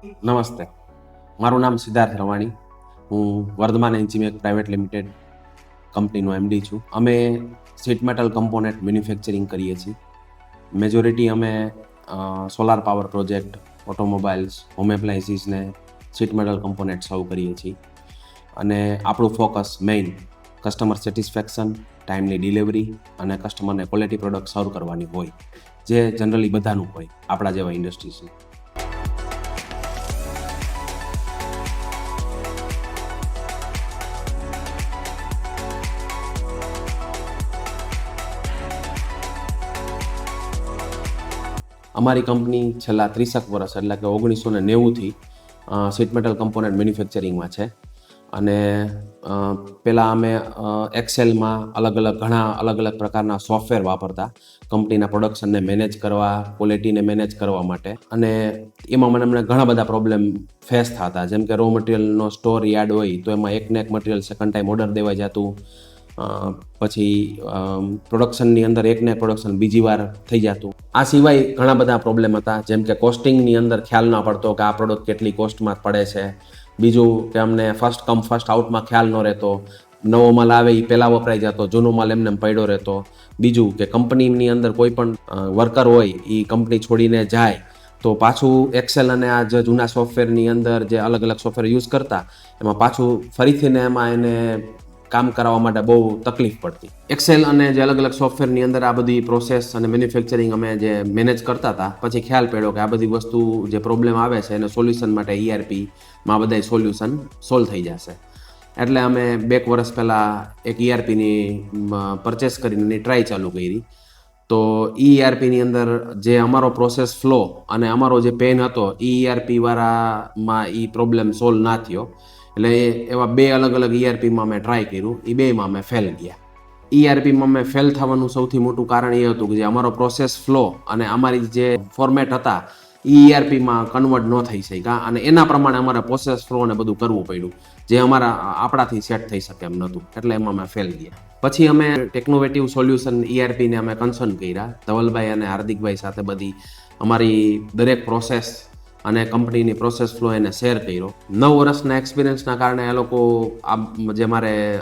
નમસ્તે, મારું નામ સિદ્ધાર્થ રવાણી. હું વર્ધમાન એન્જીમેક પ્રાઇવેટ લિમિટેડ કંપનીનો એમડી છું. અમે શીટ મેટલ કમ્પોનેન્ટ મેન્યુફેક્ચરિંગ કરીએ છીએ. મેજોરિટી અમે solar power project, automobiles, home એપ્લાયન્સીસને શીટ મેટલ કમ્પોનેન્ટ સર્વ કરીએ છીએ. અને આપણું focus main customer satisfaction, timely delivery અને કસ્ટમરને ક્વોલિટી પ્રોડક્ટ સર્વ કરવાની હોય, જે જનરલી બધાનું હોય આપણા જેવા ઇન્ડસ્ટ્રીઝનું. અમારી કંપની છેલ્લા 30 વર્ષ એટલે કે 1990થી શીટ મેટલ કમ્પોનેન્ટ મેન્યુફેક્ચરિંગમાં છે. અને પહેલાં અમે એક્સેલમાં ઘણા અલગ અલગ પ્રકારના સોફ્ટવેર વાપરતા કંપનીના પ્રોડક્શનને મેનેજ કરવા, ક્વોલિટીને મેનેજ કરવા માટે. અને એમાં મને ઘણા બધા પ્રોબ્લેમ ફેસ થતા, જેમ કે રો મટીરિયલનો સ્ટોર યાર્ડ હોય તો એમાં એકને એક મટીરિયલ સેકન્ડ ટાઈમ ઓર્ડર દેવાઈ જતું. પછી પ્રોડક્શનની અંદર એકને પ્રોડક્શન બીજી વાર થઈ જતું. આ સિવાય ઘણા બધા પ્રોબ્લેમ હતા, જેમ કે કોસ્ટિંગની અંદર ખ્યાલ ના પડતો કે આ પ્રોડક્ટ કેટલી કોસ્ટમાં પડે છે. બીજું કે અમને ફર્સ્ટ કમ ફર્સ્ટ આઉટમાં ખ્યાલ ન રહેતો, નવો માલ આવે એ પહેલાં વપરાઈ જતો, જૂનો માલ એમને પડ્યો રહેતો. બીજું કે કંપનીની અંદર કોઈ પણ વર્કર હોય એ કંપની છોડીને જાય તો પાછું એક્સેલ અને આ જે જૂના સોફ્ટવેરની અંદર જે અલગ અલગ સોફ્ટવેર યુઝ કરતા એમાં પાછું ફરીથી એમાં એને કામ કરાવવા માટે બહુ તકલીફ પડતી. એક્સેલ અને જે અલગ અલગ સોફ્ટવેરની અંદર આ બધી પ્રોસેસ અને મેન્યુફેક્ચરિંગ અમે જે મેનેજ કરતા હતા, પછી ખ્યાલ પડ્યો કે આ બધી વસ્તુ જે પ્રોબ્લેમ આવે છે એને સોલ્યુશન માટે ERPમાં બધા સોલ્યુશન સોલ્વ થઈ જશે. એટલે અમે 2 વર્ષ પહેલાં એક ERPની પરચેસ કરીને એની ટ્રાય ચાલુ કરી. તો ERPની અંદર જે અમારો પ્રોસેસ ફ્લો અને અમારો જે પેન હતો ERP વાળામાં એ પ્રોબ્લેમ સોલ્વ ના થયો. એટલે એવા 2 અલગ અલગ ERPમાં મેં ટ્રાય કર્યું, એ 2માં અમે ફેલ ગયા. ERPમાં મેં ફેલ થવાનું સૌથી મોટું કારણ એ હતું કે જે અમારો પ્રોસેસ ફ્લો અને અમારી જે ફોર્મેટ હતા ERPમાં કન્વર્ટ ન થઈ શક્યા, અને એના પ્રમાણે અમારે પ્રોસેસ ફ્લો ને બધું કરવું પડ્યું, જે આપણાથી સેટ થઈ શકે એમ નહોતું. એટલે એમાં મેં ફેલ ગયા. પછી અમે ટેકનોવેટિવ સોલ્યુશન ERPને અમે કન્સર્ન કર્યા, ધવલભાઈ અને હાર્દિકભાઈ સાથે બધી અમારી દરેક પ્રોસેસ અને કંપનીની પ્રોસેસ ફ્લો એને શેર કર્યો. 9 વર્ષના એક્સપિરિયન્સના કારણે એ લોકો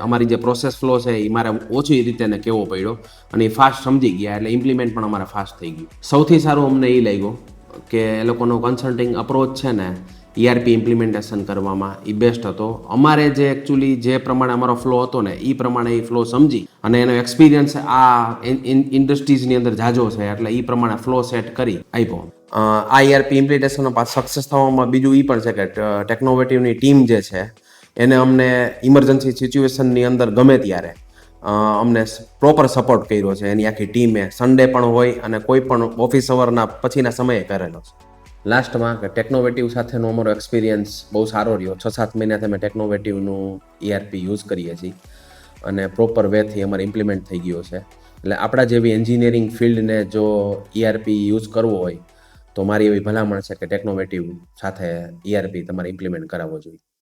અમારી જે પ્રોસેસ ફ્લો છે એ મારે ઓછી રીતે એને કહેવો પડ્યો અને એ ફાસ્ટ સમજી ગયા, એટલે ઇમ્પ્લિમેન્ટ પણ અમારે ફાસ્ટ થઈ ગયું. સૌથી સારું અમને એ લાગ્યું કે એ લોકોનો કન્સલ્ટિંગ અપ્રોચ છે ને ERP ઇમ્પ્લિમેન્ટેશન કરવામાં એ બેસ્ટ હતો. અમારે જે એકચ્યુઅલી જે પ્રમાણે અમારો ફ્લો હતો ને એ પ્રમાણે એ ફ્લો સમજી અને એનો એક્સપિરિયન્સ આ ઇન્ડસ્ટ્રીઝની અંદર જાજો છે, એટલે એ પ્રમાણે ફ્લો સેટ કરી આપ્યો. આ ERP ઇમ્પ્લિમેન્ટેશનનો સક્સેસ થવામાં બીજું એ પણ છે કે ટેકનોવેટિવની ટીમ જે છે એને અમને ઇમરજન્સી સિચ્યુએશનની અંદર ગમે ત્યારે અમને પ્રોપર સપોર્ટ કર્યો છે. એની આખી ટીમે સન્ડે પણ હોય અને કોઈ પણ ઓફિસ અવરના પછીના સમયે કરેલો છે. લાસ્ટમાં કે ટેકનોવેટિવ સાથેનો અમારો એક્સપિરિયન્સ બહુ સારો રહ્યો. 6-7 મહિનાથી અમે ટેકનોવેટિવનું ERP યુઝ કરીએ છીએ અને પ્રોપર વેથી અમારે ઇમ્પ્લિમેન્ટ થઈ ગયો છે. એટલે આપણા જેવી એન્જિનિયરિંગ ફિલ્ડને જો ERP યુઝ કરવો હોય તો મારી એવી ભલામણ છે કે ટેકનોવેટિવ સાથે ERP તમારે ઇમ્પ્લિમેન્ટ કરાવવો જોઈએ.